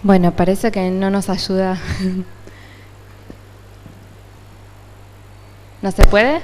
Bueno, parece que no nos ayuda. ¿No se puede?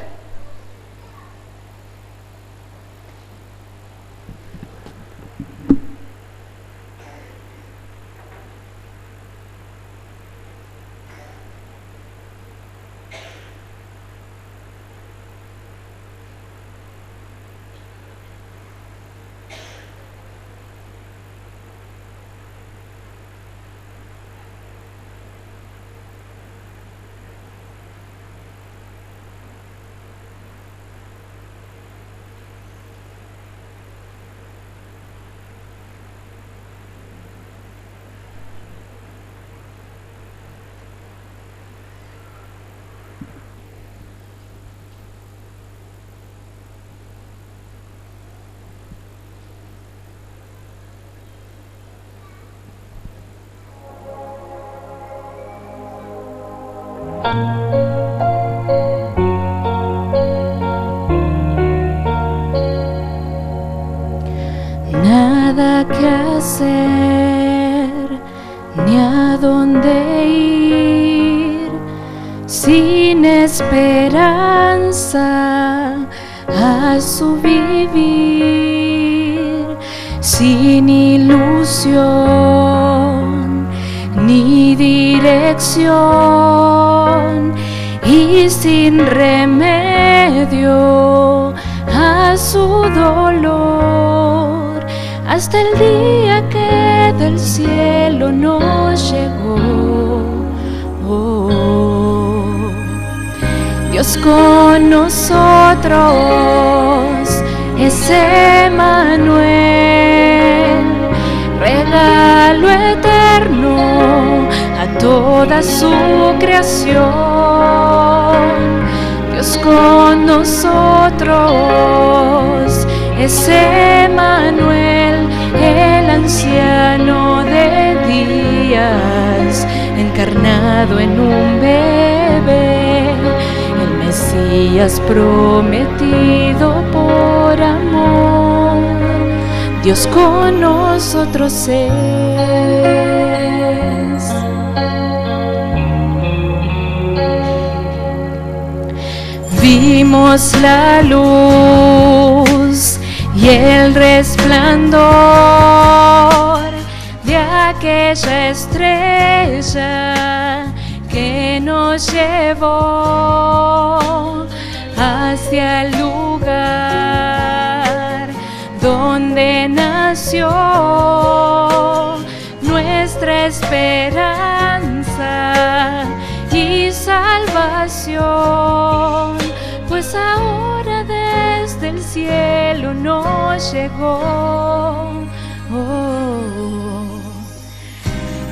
Nada que hacer, ni a dónde ir, sin esperanza a su vivir, sin ilusión ni dirección y sin remedio a su dolor, hasta el día que del cielo nos llegó. Oh, Dios con nosotros es Emmanuel, regalo eterno a toda su creación. Dios con nosotros es Emmanuel, el anciano de días, encarnado en un bebé, el Mesías prometido por amor. Dios con nosotros es. Vimos la luz y el resplandor de aquella estrella que nos llevó hacia el lugar donde nació nuestra esperanza y salvación, pues ahora desde el cielo nos llegó.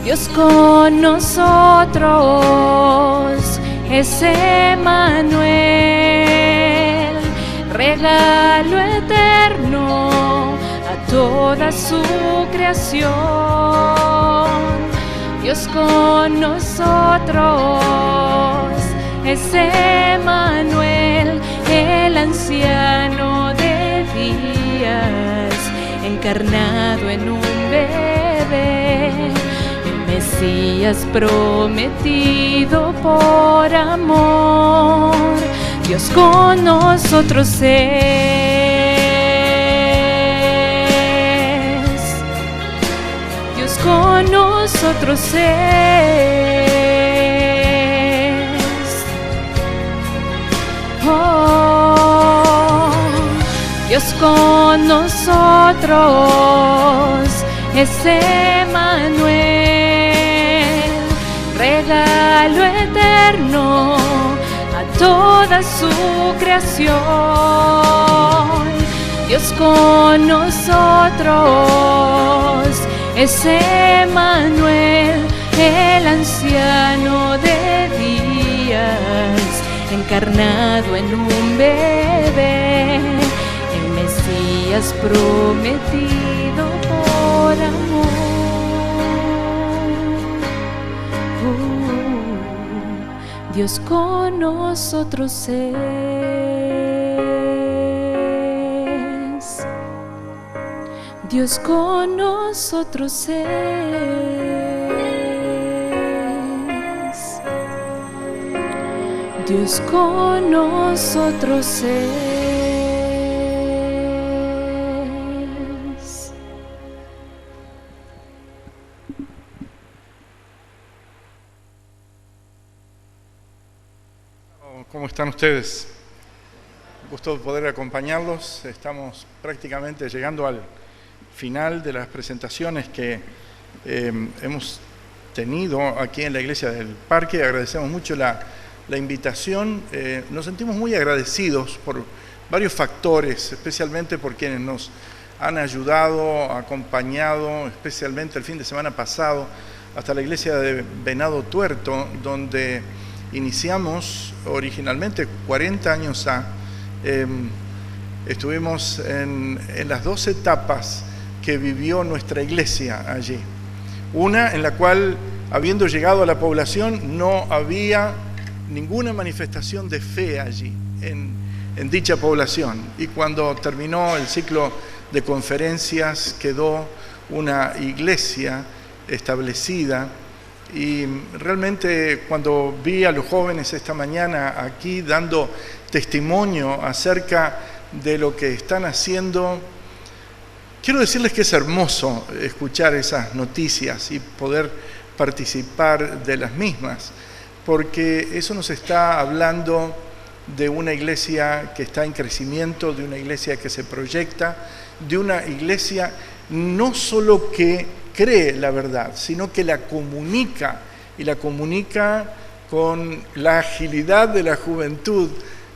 Dios con nosotros es Emmanuel, regalo eterno a toda su creación. Dios con nosotros es Emmanuel, el anciano de días, encarnado en un bebé, el Mesías prometido por amor. Dios con nosotros es, Dios con nosotros es. Oh, Dios con nosotros es Emmanuel, regalo eterno a toda su creación. Dios con nosotros es Emmanuel, el anciano de días, encarnado en un bebé, el Mesías prometido por amor. Dios con nosotros es, Dios con nosotros es, Dios con nosotros es. ¿Cómo están ustedes? Gusto poder acompañarlos. Estamos prácticamente llegando al final de las presentaciones que hemos tenido aquí en la Iglesia del Parque. Agradecemos mucho la invitación. Nos sentimos muy agradecidos por varios factores, especialmente por quienes nos han ayudado, acompañado, especialmente el fin de semana pasado, hasta la Iglesia de Venado Tuerto, donde iniciamos originalmente 40 años estuvimos en las dos etapas que vivió nuestra iglesia allí. Una en la cual, habiendo llegado a la población, no había ninguna manifestación de fe allí, en dicha población. Y cuando terminó el ciclo de conferencias, quedó una iglesia establecida. Y realmente cuando vi a los jóvenes esta mañana aquí dando testimonio acerca de lo que están haciendo, quiero decirles que es hermoso escuchar esas noticias y poder participar de las mismas, porque eso nos está hablando de una iglesia que está en crecimiento, de una iglesia que se proyecta, de una iglesia no solo que cree la verdad, sino que la comunica, y la comunica con la agilidad de la juventud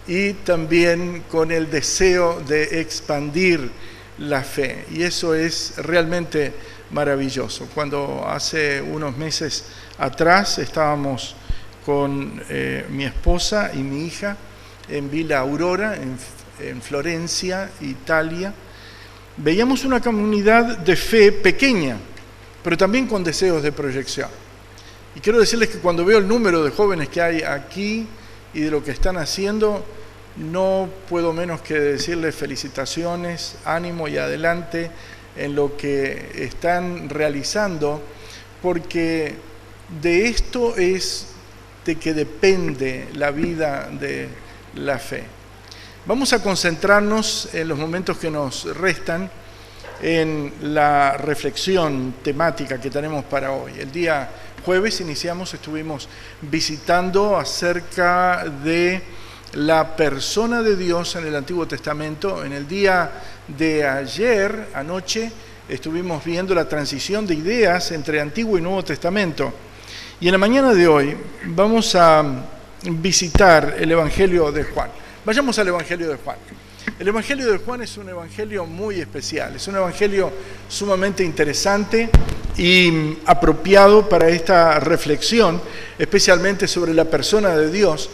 y también con el deseo de expandir la fe. Y eso es realmente maravilloso. Cuando hace unos meses atrás estábamos con mi esposa y mi hija en Villa Aurora, en Florencia, Italia, veíamos una comunidad de fe pequeña, pero también con deseos de proyección. Y quiero decirles que cuando veo el número de jóvenes que hay aquí y de lo que están haciendo, no puedo menos que decirles felicitaciones, ánimo y adelante en lo que están realizando, porque de esto es de que depende la vida de la fe. Vamos a concentrarnos en los momentos que nos restan en la reflexión temática que tenemos para hoy. El día jueves estuvimos visitando acerca de la persona de Dios en el Antiguo Testamento. En el día de ayer, anoche, estuvimos viendo la transición de ideas entre Antiguo y Nuevo Testamento. Y en la mañana de hoy vamos a visitar el Evangelio de Juan. Vayamos al Evangelio de Juan. El Evangelio de Juan es un evangelio muy especial, es un evangelio sumamente interesante y apropiado para esta reflexión, especialmente sobre la persona de Dios.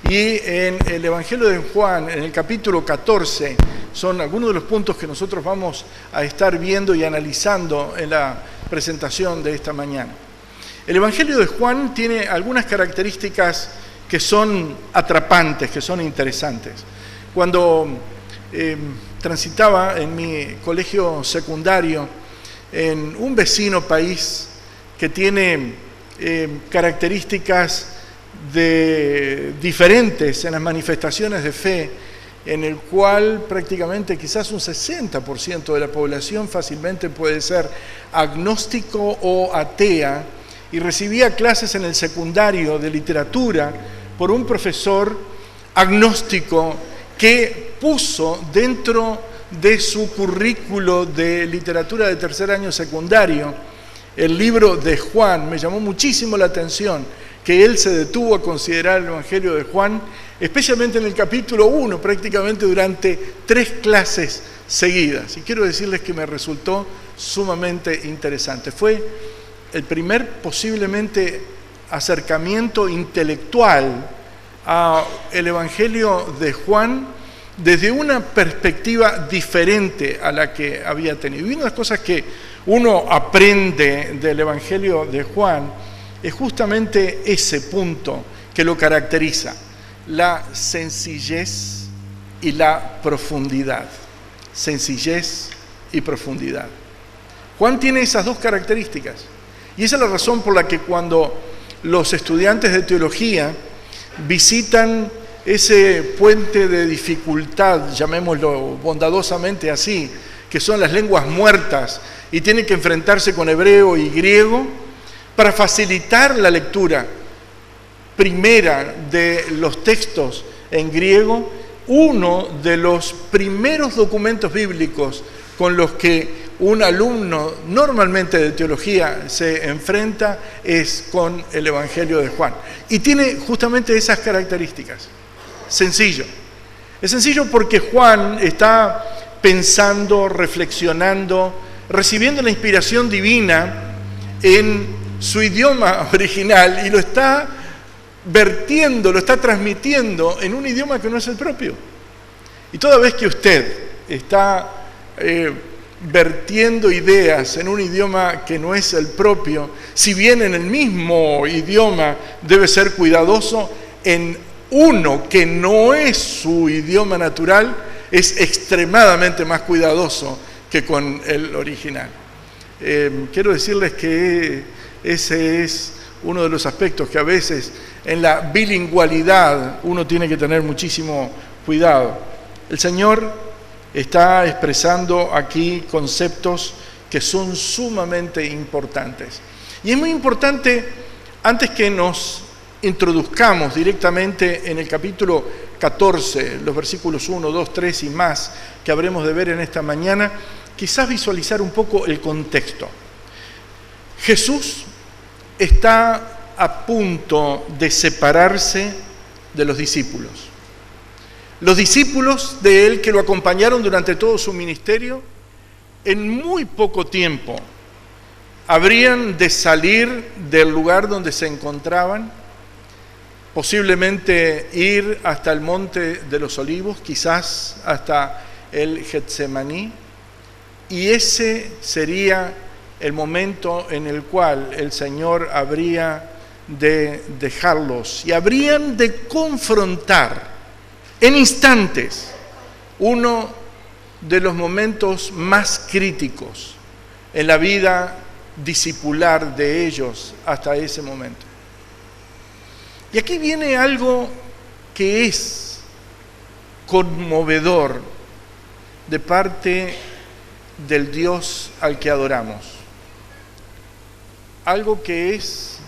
Y en el Evangelio de Juan, en el capítulo 14, son algunos de los puntos que nosotros vamos a estar viendo y analizando en la presentación de esta mañana. El Evangelio de Juan tiene algunas características que son atrapantes, que son interesantes. Cuando transitaba en mi colegio secundario en un vecino país que tiene características diferentes en las manifestaciones de fe, en el cual prácticamente quizás un 60% de la población fácilmente puede ser agnóstico o atea, y recibía clases en el secundario de literatura por un profesor agnóstico que puso dentro de su currículo de literatura de tercer año secundario el libro de Juan. Me llamó muchísimo la atención que él se detuvo a considerar el Evangelio de Juan, especialmente en el capítulo 1, prácticamente durante 3 clases seguidas. Y quiero decirles que me resultó sumamente interesante. Fue el primer posiblemente acercamiento intelectual al Evangelio de Juan desde una perspectiva diferente a la que había tenido. Y una de las cosas que uno aprende del Evangelio de Juan es justamente ese punto que lo caracteriza: la sencillez y la profundidad. Sencillez y profundidad. Juan tiene esas dos características. Y esa es la razón por la que cuando los estudiantes de teología visitan ese puente de dificultad, llamémoslo bondadosamente así, que son las lenguas muertas, y tienen que enfrentarse con hebreo y griego, para facilitar la lectura primera de los textos en griego, uno de los primeros documentos bíblicos con los que un alumno normalmente de teología se enfrenta es con el Evangelio de Juan. Y tiene justamente esas características. Sencillo. Es sencillo porque Juan está pensando, reflexionando, recibiendo la inspiración divina en su idioma original y lo está vertiendo, lo está transmitiendo en un idioma que no es el propio. Y toda vez que usted está vertiendo ideas en un idioma que no es el propio, si bien en el mismo idioma debe ser cuidadoso, en uno que no es su idioma natural es extremadamente más cuidadoso que con el original. Quiero decirles que ese es uno de los aspectos que a veces en la bilingüalidad uno tiene que tener muchísimo cuidado. El Señor está expresando aquí conceptos que son sumamente importantes. Y es muy importante, antes que nos introduzcamos directamente en el capítulo 14, los versículos 1, 2, 3 y más, que habremos de ver en esta mañana, quizás visualizar un poco el contexto. Jesús está a punto de separarse de los discípulos. Los discípulos de él que lo acompañaron durante todo su ministerio, en muy poco tiempo habrían de salir del lugar donde se encontraban, posiblemente ir hasta el Monte de los Olivos, quizás hasta el Getsemaní, y ese sería el momento en el cual el Señor habría de dejarlos y habrían de confrontar en instantes uno de los momentos más críticos en la vida discipular de ellos hasta ese momento. Y aquí viene algo que es conmovedor de parte del Dios al que adoramos. Algo que es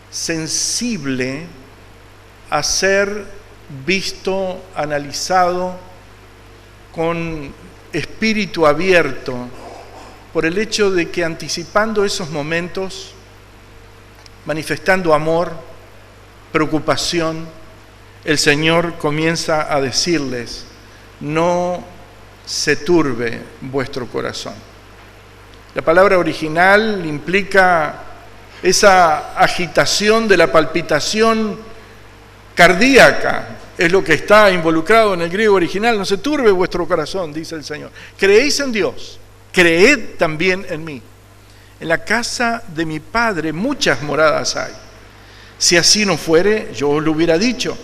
sensible a ser visto, analizado con espíritu abierto por el hecho de que anticipando esos momentos, manifestando amor, preocupación, el Señor comienza a decirles: no se turbe vuestro corazón. La palabra original implica esa agitación de la palpitación cardíaca. Es lo que está involucrado en el griego original. No se turbe vuestro corazón, dice el Señor. Creéis en Dios, creed también en mí. En la casa de mi Padre muchas moradas hay. Si así no fuere, yo os lo hubiera dicho.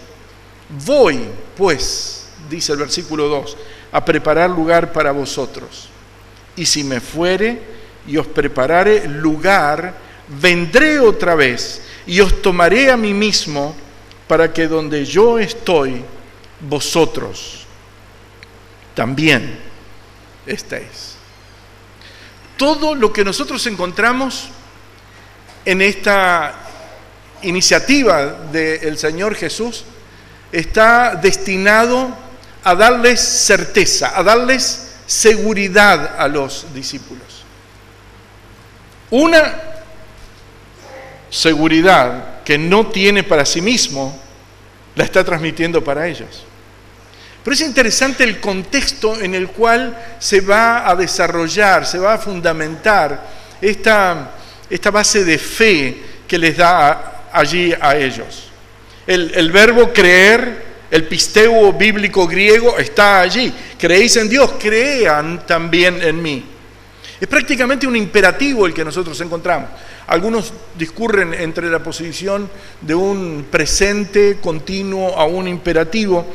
Voy, pues, dice el versículo 2, a preparar lugar para vosotros. Y si me fuere y os preparare lugar, vendré otra vez y os tomaré a mí mismo, para que donde yo estoy, vosotros también estéis. Todo lo que nosotros encontramos en esta iniciativa del Señor Jesús está destinado a darles certeza, a darles seguridad a los discípulos. Una seguridad que no tiene para sí mismo, la está transmitiendo para ellos. Pero es interesante el contexto en el cual se va a desarrollar, se va a fundamentar esta base de fe que les da allí a ellos. El verbo creer, el pisteuo bíblico griego está allí. Creéis en Dios, crean también en mí. Es prácticamente un imperativo el que nosotros encontramos. Algunos discurren entre la posición de un presente continuo a un imperativo,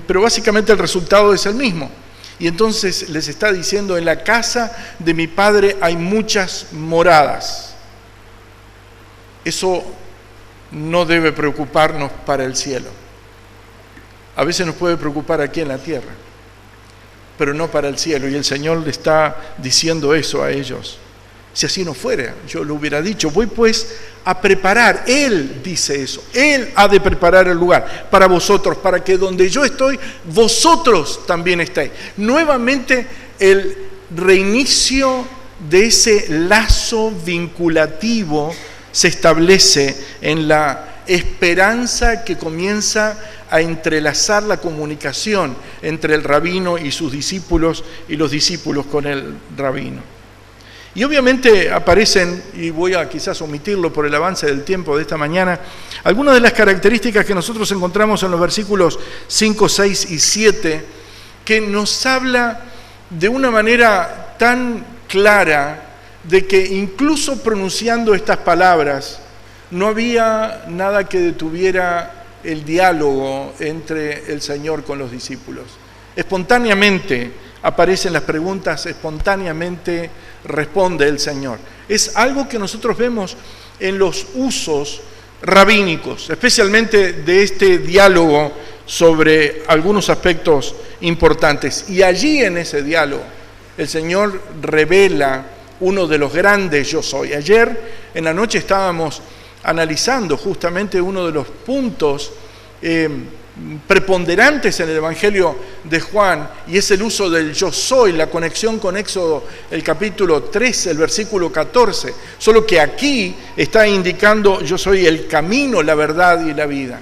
pero básicamente el resultado es el mismo. Y entonces les está diciendo: en la casa de mi Padre hay muchas moradas. Eso no debe preocuparnos para el cielo. A veces nos puede preocupar aquí en la tierra, pero no para el cielo. Y el Señor le está diciendo eso a ellos. Si así no fuera, yo lo hubiera dicho. Voy pues a preparar. Él dice eso. Él ha de preparar el lugar para vosotros, para que donde yo estoy, vosotros también estéis. Nuevamente el reinicio de ese lazo vinculativo se establece en la esperanza que comienza a entrelazar la comunicación entre el rabino y sus discípulos y los discípulos con el rabino. Y obviamente aparecen, y voy a quizás omitirlo por el avance del tiempo de esta mañana, algunas de las características que nosotros encontramos en los versículos 5, 6 y 7, que nos habla de una manera tan clara de que incluso pronunciando estas palabras, no había nada que detuviera el diálogo entre el Señor con los discípulos. Espontáneamente aparecen las preguntas, espontáneamente responde el Señor. Es algo que nosotros vemos en los usos rabínicos, especialmente de este diálogo sobre algunos aspectos importantes. Y allí en ese diálogo el Señor revela uno de los grandes yo soy. Ayer en la noche estábamos analizando justamente uno de los puntos preponderantes en el Evangelio de Juan, y es el uso del yo soy, la conexión con Éxodo, el capítulo 13, el versículo 14, solo que aquí está indicando yo soy el camino, la verdad y la vida.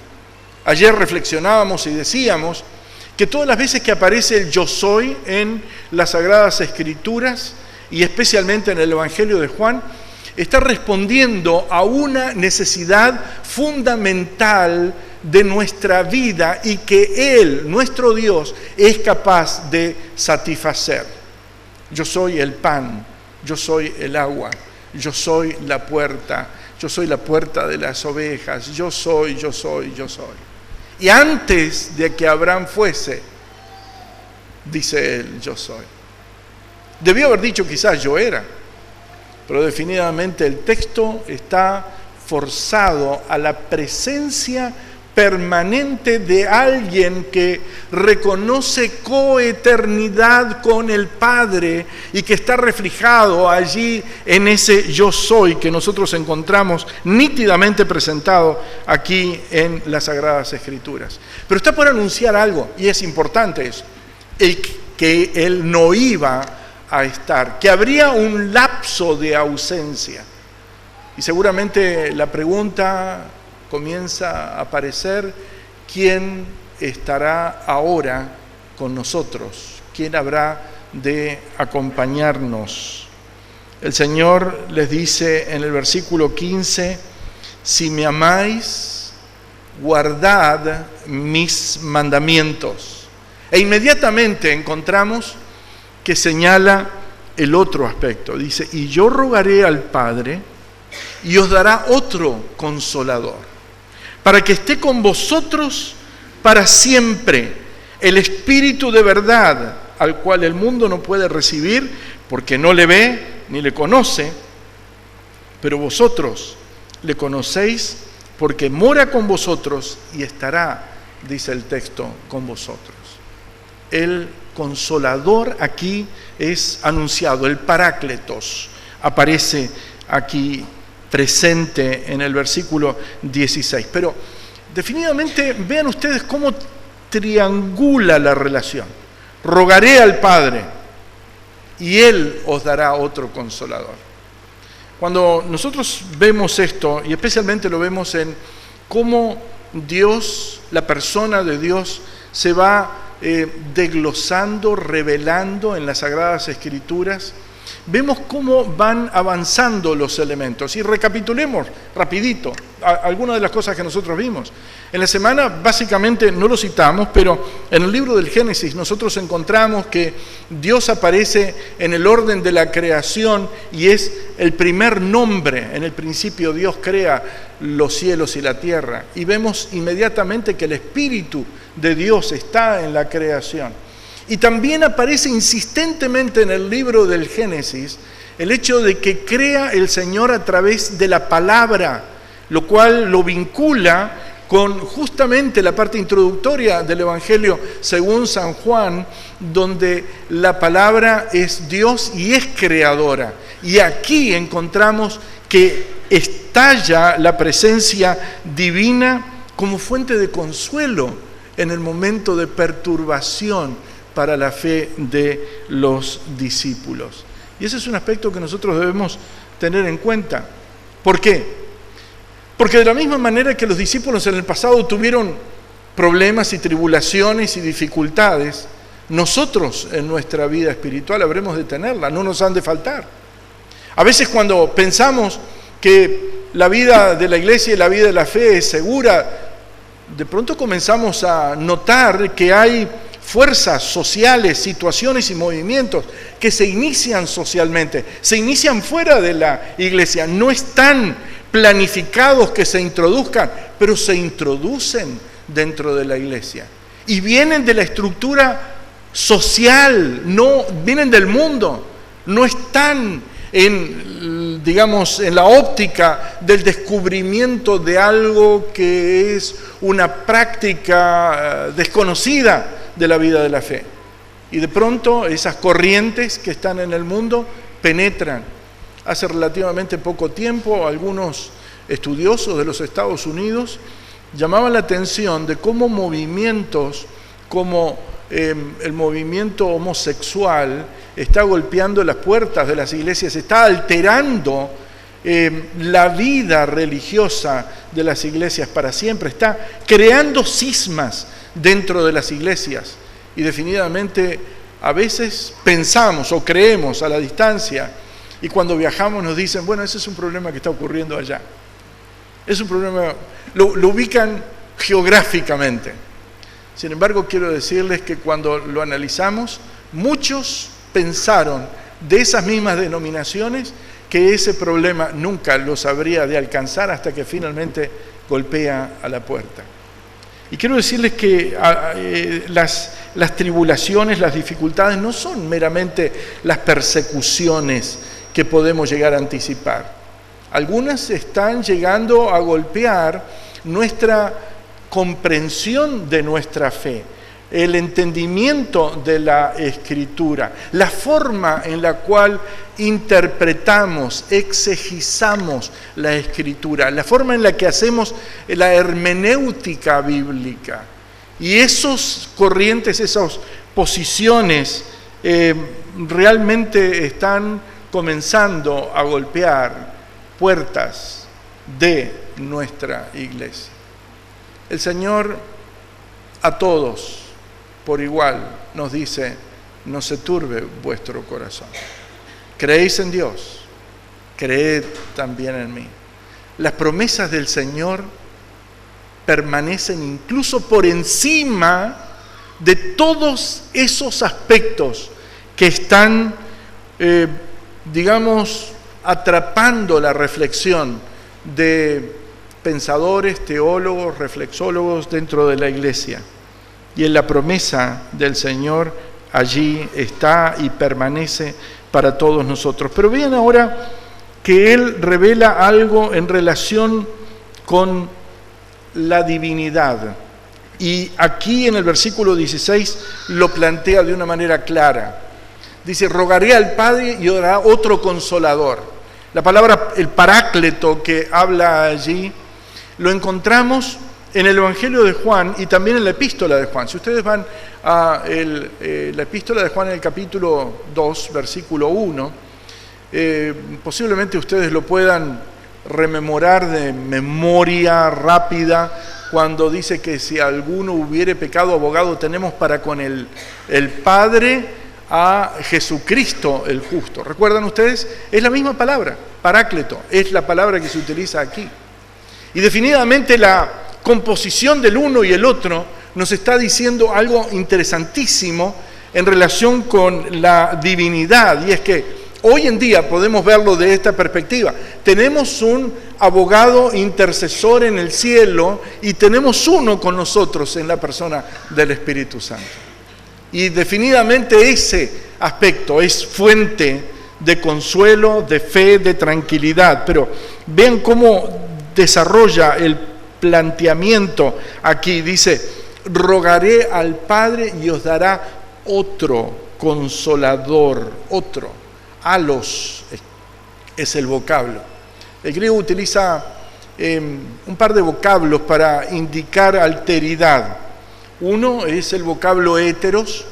Ayer reflexionábamos y decíamos que todas las veces que aparece el yo soy en las Sagradas Escrituras, y especialmente en el Evangelio de Juan, está respondiendo a una necesidad fundamental de nuestra vida y que Él, nuestro Dios, es capaz de satisfacer. Yo soy el pan, yo soy el agua, yo soy la puerta de las ovejas, yo soy. Y antes de que Abraham fuese, dice Él, yo soy. Debió haber dicho quizás yo era, pero definitivamente el texto está forzado a la presencia permanente de alguien que reconoce coeternidad con el Padre y que está reflejado allí en ese yo soy que nosotros encontramos nítidamente presentado aquí en las Sagradas Escrituras. Pero está por anunciar algo, y es importante eso. El que Él no iba a estar, que habría un lapso de ausencia. Y seguramente la pregunta comienza a aparecer: ¿quién estará ahora con nosotros? ¿Quién habrá de acompañarnos? El Señor les dice en el versículo 15: si me amáis, guardad mis mandamientos. E inmediatamente encontramos que señala el otro aspecto. Dice: y yo rogaré al Padre y os dará otro consolador, para que esté con vosotros para siempre, el Espíritu de verdad, al cual el mundo no puede recibir porque no le ve ni le conoce, pero vosotros le conocéis porque mora con vosotros y estará, dice el texto, con vosotros. El consolador aquí es anunciado, el Parácletos, aparece aquí presente en el versículo 16. Pero definitivamente vean ustedes cómo triangula la relación. Rogaré al Padre y Él os dará otro consolador. Cuando nosotros vemos esto, y especialmente lo vemos en cómo Dios, la persona de Dios, se va desglosando, revelando en las Sagradas Escrituras, vemos cómo van avanzando los elementos. Y recapitulemos rapidito algunas de las cosas que nosotros vimos. En la semana básicamente no lo citamos, pero en el libro del Génesis nosotros encontramos que Dios aparece en el orden de la creación y es el primer nombre. En el principio Dios crea los cielos y la tierra. Y vemos inmediatamente que el Espíritu de Dios está en la creación. Y también aparece insistentemente en el libro del Génesis el hecho de que crea el Señor a través de la palabra, lo cual lo vincula con justamente la parte introductoria del Evangelio según San Juan, donde la palabra es Dios y es creadora. Y aquí encontramos que estalla la presencia divina como fuente de consuelo en el momento de perturbación para la fe de los discípulos. Y ese es un aspecto que nosotros debemos tener en cuenta. ¿Por qué? Porque de la misma manera que los discípulos en el pasado tuvieron problemas y tribulaciones y dificultades, nosotros en nuestra vida espiritual habremos de tenerla, no nos han de faltar. A veces cuando pensamos que la vida de la iglesia y la vida de la fe es segura, de pronto comenzamos a notar que hay fuerzas sociales, situaciones y movimientos que se inician socialmente, se inician fuera de la iglesia, no están planificados que se introduzcan, pero se introducen dentro de la iglesia y vienen de la estructura social, no vienen del mundo, no están en la óptica del descubrimiento de algo que es una práctica desconocida de la vida de la fe. Y de pronto esas corrientes que están en el mundo penetran. Hace relativamente poco tiempo algunos estudiosos de los Estados Unidos llamaban la atención de cómo movimientos como el movimiento homosexual está golpeando las puertas de las iglesias, está alterando la vida religiosa de las iglesias para siempre, está creando cismas dentro de las iglesias. Y definitivamente a veces pensamos o creemos a la distancia y cuando viajamos nos dicen, bueno, ese es un problema que está ocurriendo allá. Es un problema, lo ubican geográficamente. Sin embargo, quiero decirles que cuando lo analizamos, muchos pensaron de esas mismas denominaciones que ese problema nunca los habría de alcanzar hasta que finalmente golpea a la puerta. Y quiero decirles que las tribulaciones, las dificultades no son meramente las persecuciones que podemos llegar a anticipar. Algunas están llegando a golpear nuestra comprensión de nuestra fe, el entendimiento de la Escritura, la forma en la cual interpretamos, exegisamos la Escritura, la forma en la que hacemos la hermenéutica bíblica. Y esos corrientes, esas posiciones realmente están comenzando a golpear puertas de nuestra iglesia. El Señor a todos por igual nos dice: no se turbe vuestro corazón. Creéis en Dios, creed también en mí. Las promesas del Señor permanecen incluso por encima de todos esos aspectos que están, atrapando la reflexión de pensadores, teólogos, reflexólogos dentro de la iglesia. Y en la promesa del Señor allí está y permanece para todos nosotros. Pero vean ahora que Él revela algo en relación con la divinidad. Y aquí en el versículo 16 lo plantea de una manera clara. Dice: rogaré al Padre y dará otro consolador. La palabra, el parácleto que habla allí, lo encontramos en el Evangelio de Juan y también en la Epístola de Juan. Si ustedes van a la Epístola de Juan en el capítulo 2, versículo 1, posiblemente ustedes lo puedan rememorar de memoria rápida, cuando dice que si alguno hubiere pecado, abogado tenemos para con el Padre, a Jesucristo el justo. ¿Recuerdan ustedes? Es la misma palabra, parácleto, es la palabra que se utiliza aquí. Y definitivamente la composición del uno y el otro nos está diciendo algo interesantísimo en relación con la divinidad, y es que hoy en día podemos verlo de esta perspectiva. Tenemos un abogado intercesor en el cielo y tenemos uno con nosotros en la persona del Espíritu Santo. Y definitivamente ese aspecto es fuente de consuelo, de fe, de tranquilidad. Pero vean cómo desarrolla el planteamiento aquí. Dice: rogaré al Padre y os dará otro consolador, otro. Alos es el vocablo. El griego utiliza un par de vocablos para indicar alteridad. Uno es el vocablo heteros,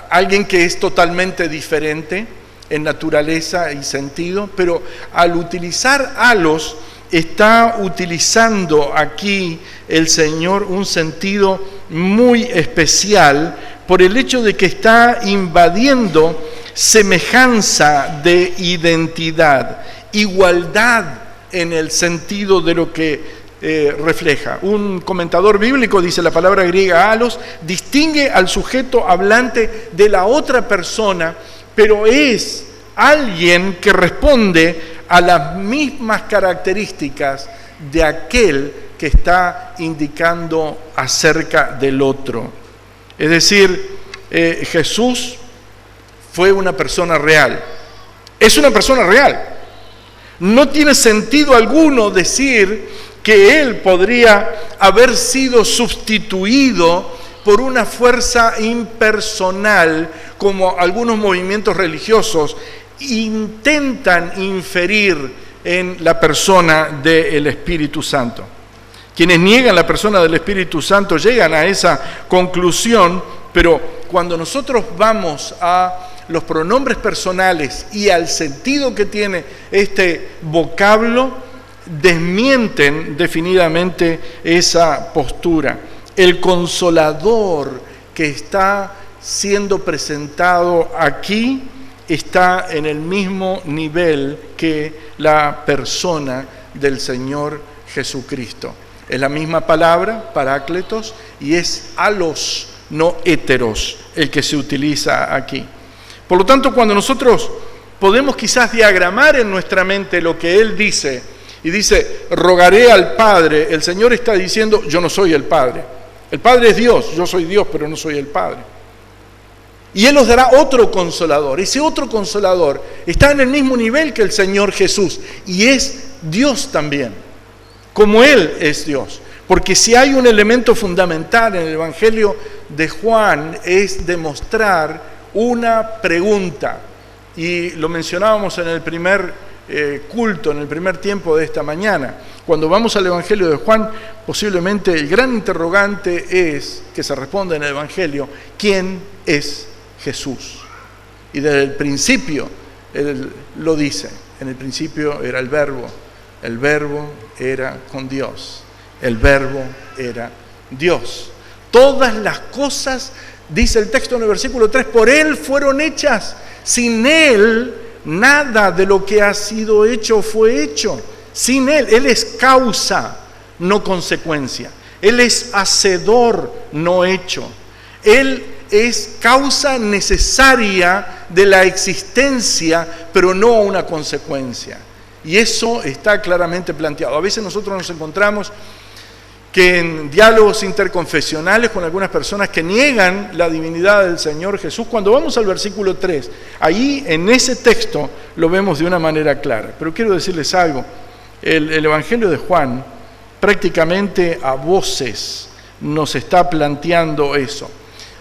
alguien que es totalmente diferente en naturaleza y sentido, pero al utilizar alos, está utilizando aquí el Señor un sentido muy especial por el hecho de que está invadiendo semejanza de identidad, igualdad en el sentido de lo que refleja. Un comentador bíblico dice: la palabra griega alos distingue al sujeto hablante de la otra persona, pero es alguien que responde a las mismas características de aquel que está indicando acerca del otro. Es decir, Jesús fue una persona real. Es una persona real. No tiene sentido alguno decir que Él podría haber sido sustituido por una fuerza impersonal, como algunos movimientos religiosos intentan inferir en la persona del Espíritu Santo. Quienes niegan la persona del Espíritu Santo llegan a esa conclusión, pero cuando nosotros vamos a los pronombres personales y al sentido que tiene este vocablo, desmienten definitivamente esa postura. El consolador que está siendo presentado aquí está en el mismo nivel que la persona del Señor Jesucristo. Es la misma palabra, parácletos, y es alos, no heteros, el que se utiliza aquí. Por lo tanto, cuando nosotros podemos quizás diagramar en nuestra mente lo que Él dice, y dice: rogaré al Padre, el Señor está diciendo: yo no soy el Padre. El Padre es Dios, yo soy Dios, pero no soy el Padre. Y Él os dará otro consolador. Ese otro consolador está en el mismo nivel que el Señor Jesús, y es Dios también, como Él es Dios. Porque si hay un elemento fundamental en el Evangelio de Juan, es demostrar una pregunta. Y lo mencionábamos en el primer culto, en el primer tiempo de esta mañana. Cuando vamos al Evangelio de Juan, posiblemente el gran interrogante es, que se responde en el Evangelio, ¿quién es Jesús? Y desde el principio él lo dice, en el principio era el Verbo era con Dios, el Verbo era Dios. Todas las cosas, dice el texto en el versículo 3, por Él fueron hechas, sin Él nada de lo que ha sido hecho fue hecho. Sin Él es causa, no consecuencia. Él es hacedor, no hecho. Él es causa necesaria de la existencia, pero no una consecuencia. Y eso está claramente planteado. A veces nosotros nos encontramos que en diálogos interconfesionales con algunas personas que niegan la divinidad del Señor Jesús, cuando vamos al versículo 3, ahí en ese texto lo vemos de una manera clara. Pero quiero decirles algo, el Evangelio de Juan prácticamente a voces nos está planteando eso.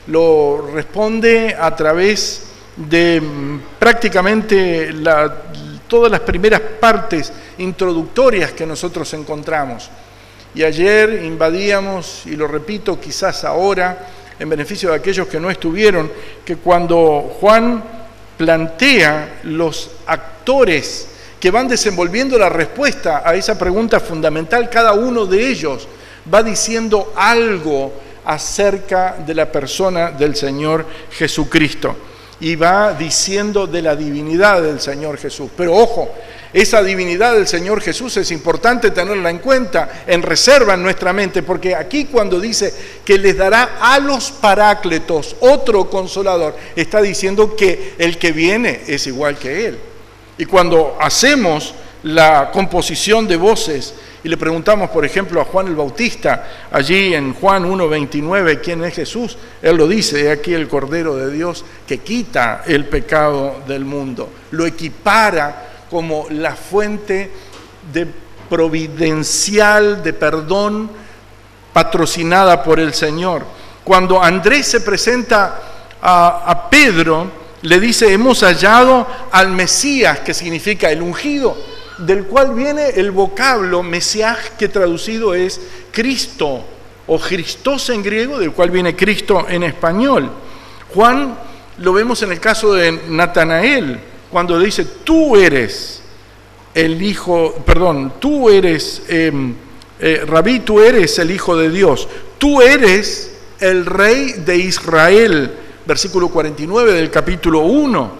Lo responde a través de prácticamente todas las primeras partes introductorias que nosotros encontramos. Y ayer invadíamos, y lo repito quizás ahora, en beneficio de aquellos que no estuvieron, que cuando Juan plantea los actores que van desenvolviendo la respuesta a esa pregunta fundamental, cada uno de ellos va diciendo algo acerca de la persona del Señor Jesucristo. Y va diciendo de la divinidad del Señor Jesús. Pero ojo, esa divinidad del Señor Jesús es importante tenerla en cuenta, en reserva en nuestra mente, porque aquí cuando dice que les dará a los parácletos otro consolador, está diciendo que el que viene es igual que Él. Y cuando hacemos la composición de voces y le preguntamos, por ejemplo, a Juan el Bautista, allí en Juan 1:29, ¿quién es Jesús? Él lo dice, he aquí el Cordero de Dios que quita el pecado del mundo. Lo equipara como la fuente de providencial de perdón patrocinada por el Señor. Cuando Andrés se presenta a Pedro, le dice, hemos hallado al Mesías, que significa el ungido, del cual viene el vocablo Mesías, que traducido es Cristo, o Christos en griego, del cual viene Cristo en español. Juan lo vemos en el caso de Natanael, cuando dice, tú eres el Hijo, Rabí, tú eres el Hijo de Dios, tú eres el Rey de Israel, versículo 49 del capítulo 1.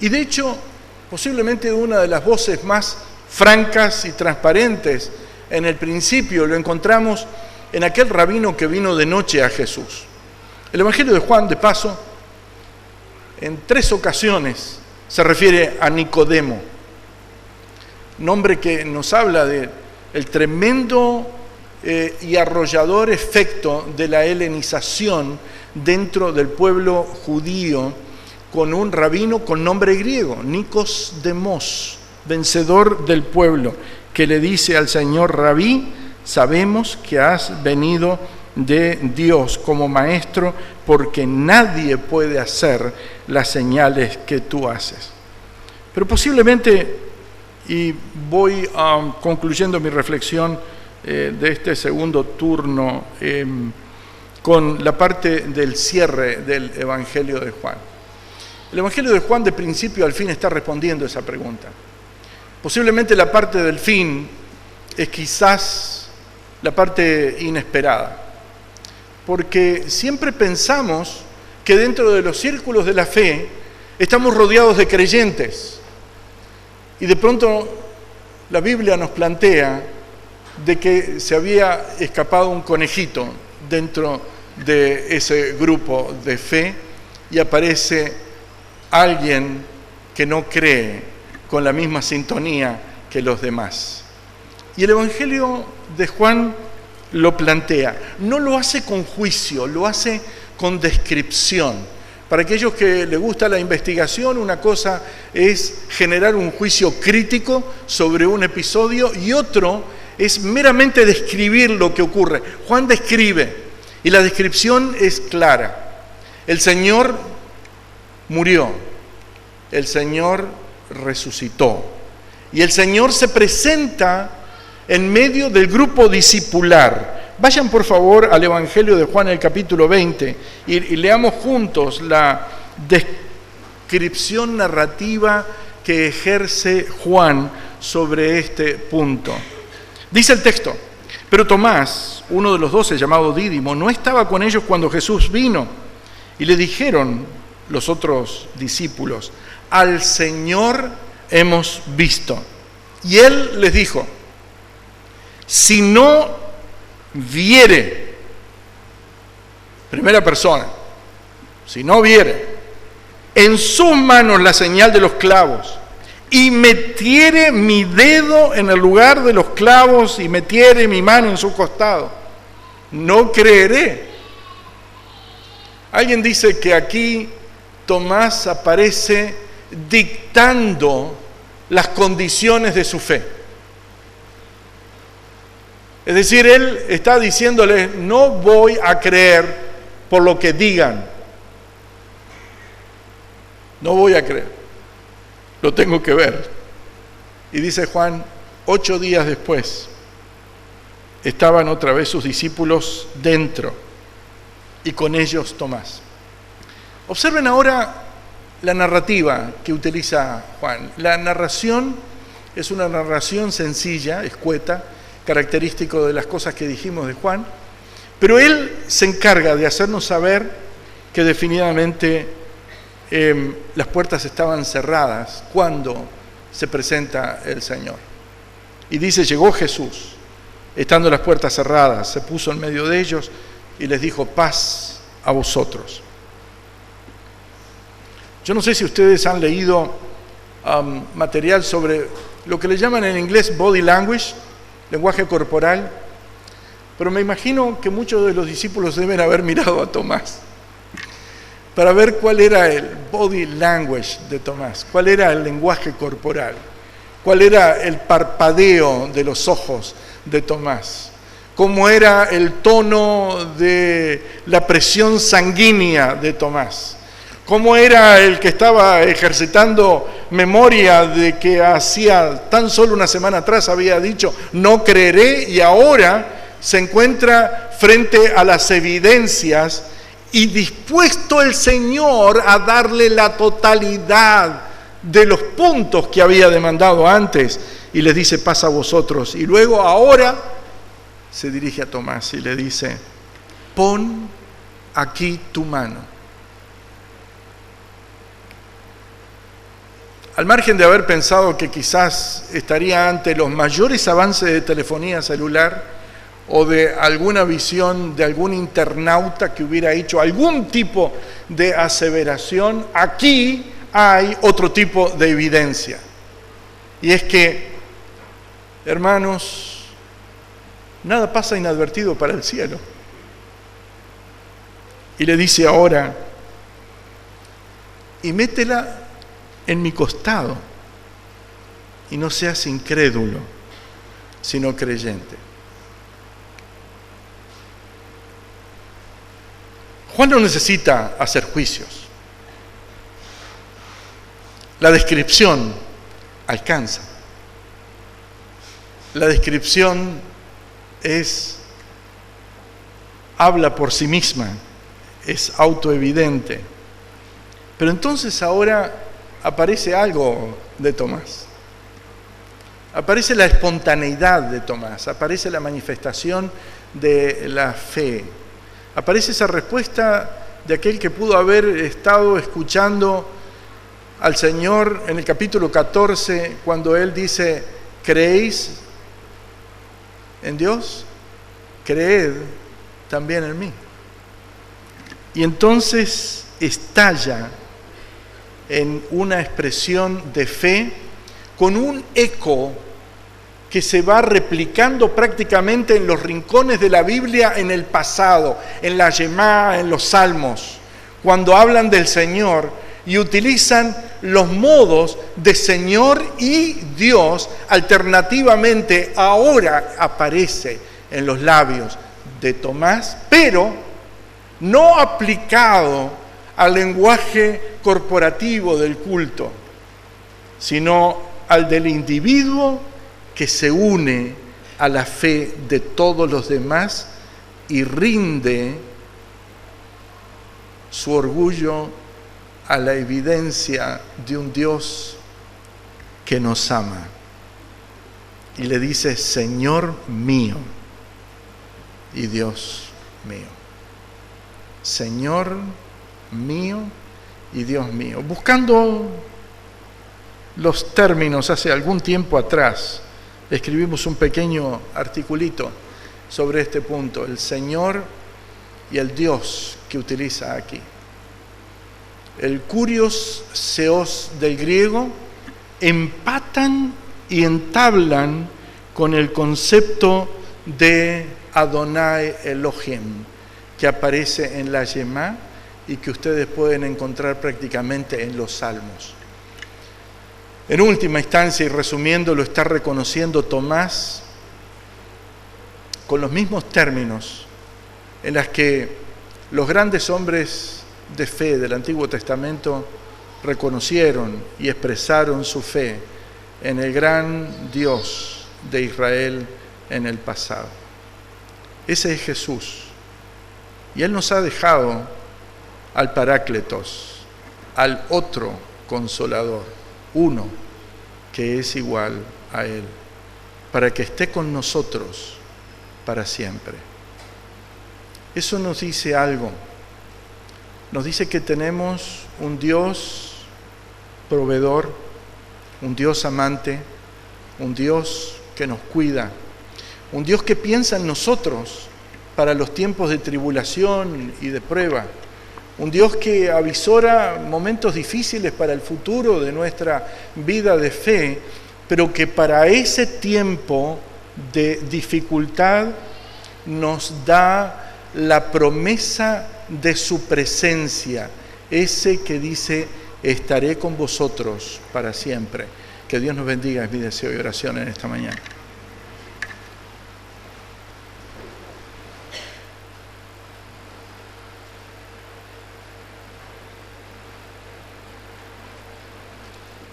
Y de hecho, posiblemente una de las voces más francas y transparentes en el principio lo encontramos en aquel rabino que vino de noche a Jesús. El Evangelio de Juan, de paso, en 3 ocasiones se refiere a Nicodemo, nombre que nos habla del tremendo y arrollador efecto de la helenización dentro del pueblo judío, con un rabino con nombre griego, Nikos Demos, vencedor del pueblo, que le dice al Señor, Rabí, sabemos que has venido de Dios como maestro, porque nadie puede hacer las señales que tú haces. Pero posiblemente, y voy concluyendo mi reflexión de este segundo turno con la parte del cierre del Evangelio de Juan. El Evangelio de Juan de principio al fin está respondiendo esa pregunta. Posiblemente la parte del fin es quizás la parte inesperada, porque siempre pensamos que dentro de los círculos de la fe estamos rodeados de creyentes, y de pronto la Biblia nos plantea de que se había escapado un conejito dentro de ese grupo de fe y aparece alguien que no cree con la misma sintonía que los demás. Y el Evangelio de Juan lo plantea. No lo hace con juicio, lo hace con descripción. Para aquellos que les gusta la investigación, una cosa es generar un juicio crítico sobre un episodio y otro es meramente describir lo que ocurre. Juan describe y la descripción es clara. El Señor murió, el Señor resucitó, Y el Señor se presenta en medio del grupo discipular. Vayan por favor al Evangelio de Juan, el capítulo 20, y leamos juntos la descripción narrativa que ejerce Juan sobre este punto. Dice el texto: pero Tomás, uno de los 12, llamado Dídimo, no estaba con ellos cuando Jesús vino. Y le dijeron los otros discípulos: al Señor hemos visto. Y él les dijo: si no viere, primera persona, si no viere en sus manos la señal de los clavos, y metiere mi dedo en el lugar de los clavos, y metiere mi mano en su costado, no creeré. Alguien dice que aquí Tomás aparece dictando las condiciones de su fe. Es decir, él está diciéndoles: no voy a creer por lo que digan. No voy a creer. Lo tengo que ver. Y dice Juan, 8 días después, estaban otra vez sus discípulos dentro, y con ellos Tomás. Observen ahora la narrativa que utiliza Juan. La narración es una narración sencilla, escueta, característico de las cosas que dijimos de Juan, pero él se encarga de hacernos saber que definitivamente las puertas estaban cerradas cuando se presenta el Señor. Y dice: llegó Jesús, estando las puertas cerradas, se puso en medio de ellos y les dijo: paz a vosotros. Yo no sé si ustedes han leído material sobre lo que le llaman en inglés body language, lenguaje corporal, pero me imagino que muchos de los discípulos deben haber mirado a Tomás para ver cuál era el body language de Tomás, cuál era el lenguaje corporal, cuál era el parpadeo de los ojos de Tomás, cómo era el tono de la presión sanguínea de Tomás, cómo era el que estaba ejercitando memoria de que hacía tan solo una semana atrás había dicho: no creeré, y ahora se encuentra frente a las evidencias y dispuesto el Señor a darle la totalidad de los puntos que había demandado antes, y les dice: paz a vosotros. Y luego ahora se dirige a Tomás y le dice: pon aquí tu mano. Al margen de haber pensado que quizás estaría ante los mayores avances de telefonía celular o de alguna visión de algún internauta que hubiera hecho algún tipo de aseveración, aquí hay otro tipo de evidencia. Y es que, hermanos, nada pasa inadvertido para el cielo. Y le dice ahora: y métela en mi costado, y no seas incrédulo, sino creyente. Juan no necesita hacer juicios. La descripción alcanza. La descripción habla por sí misma, es autoevidente. Pero entonces ahora aparece algo de Tomás. Aparece la espontaneidad de Tomás, aparece la manifestación de la fe. Aparece esa respuesta de aquel que pudo haber estado escuchando al Señor en el capítulo 14, cuando Él dice: ¿creéis en Dios? Creed también en mí. Y entonces estalla en una expresión de fe con un eco que se va replicando prácticamente en los rincones de la Biblia en el pasado, en la Shemá, en los Salmos, cuando hablan del Señor y utilizan los modos de Señor y Dios alternativamente. Ahora aparece en los labios de Tomás, pero no aplicado al lenguaje corporativo del culto, sino al del individuo que se une a la fe de todos los demás y rinde su orgullo a la evidencia de un Dios que nos ama. Y le dice, Señor mío y Dios mío. Señor mío y Dios mío. Buscando los términos hace algún tiempo atrás, escribimos un pequeño articulito sobre este punto, el Señor y el Dios que utiliza aquí. El kurios seos del griego empatan y entablan con el concepto de Adonai Elohim, que aparece en la Shemá y que ustedes pueden encontrar prácticamente en los Salmos. En última instancia, y resumiendo, lo está reconociendo Tomás con los mismos términos en los que los grandes hombres de fe del Antiguo Testamento reconocieron y expresaron su fe en el gran Dios de Israel en el pasado. Ese es Jesús. Y Él nos ha dejado al Parácletos, al otro Consolador, uno que es igual a Él, para que esté con nosotros para siempre. Eso nos dice algo. Nos dice que tenemos un Dios proveedor, un Dios amante, un Dios que nos cuida, un Dios que piensa en nosotros para los tiempos de tribulación y de prueba, un Dios que avisora momentos difíciles para el futuro de nuestra vida de fe, pero que para ese tiempo de dificultad nos da la promesa de su presencia, ese que dice, estaré con vosotros para siempre. Que Dios nos bendiga, es mi deseo y oración en esta mañana.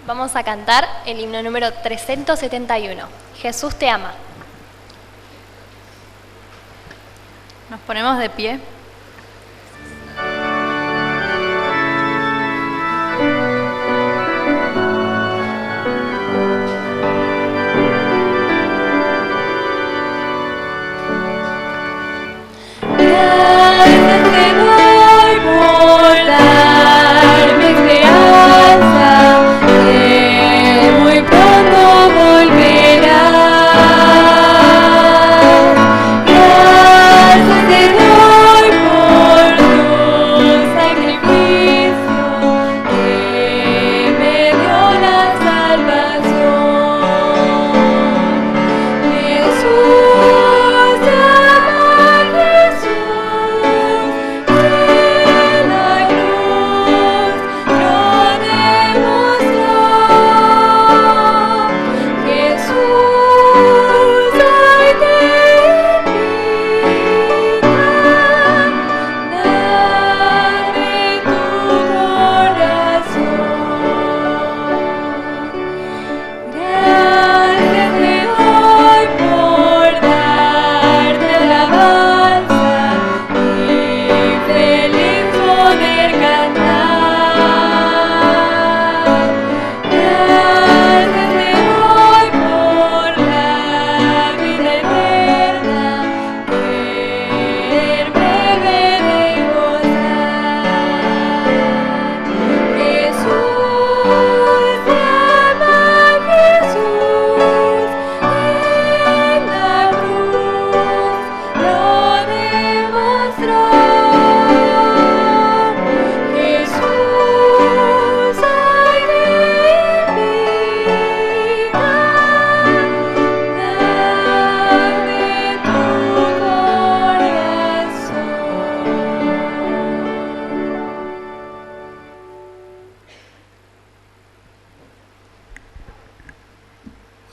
Vamos a cantar el himno número 371, Jesús te ama. Nos ponemos de pie.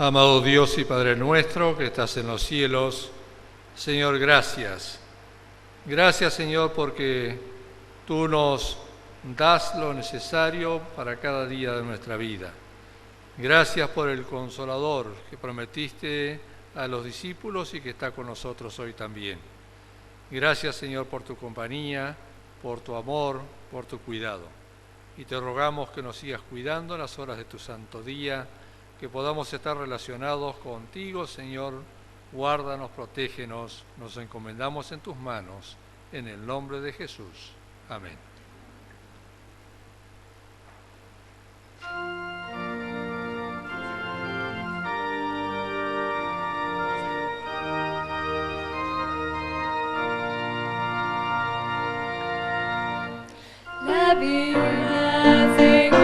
Amado Dios y Padre nuestro que estás en los cielos, Señor, gracias. Gracias, Señor, porque tú nos das lo necesario para cada día de nuestra vida. Gracias por el Consolador que prometiste a los discípulos y que está con nosotros hoy también. Gracias, Señor, por tu compañía, por tu amor, por tu cuidado. Y te rogamos que nos sigas cuidando en las horas de tu santo día, que podamos estar relacionados contigo, Señor. Guárdanos, protégenos, nos encomendamos en tus manos, en el nombre de Jesús. Amén. La vida de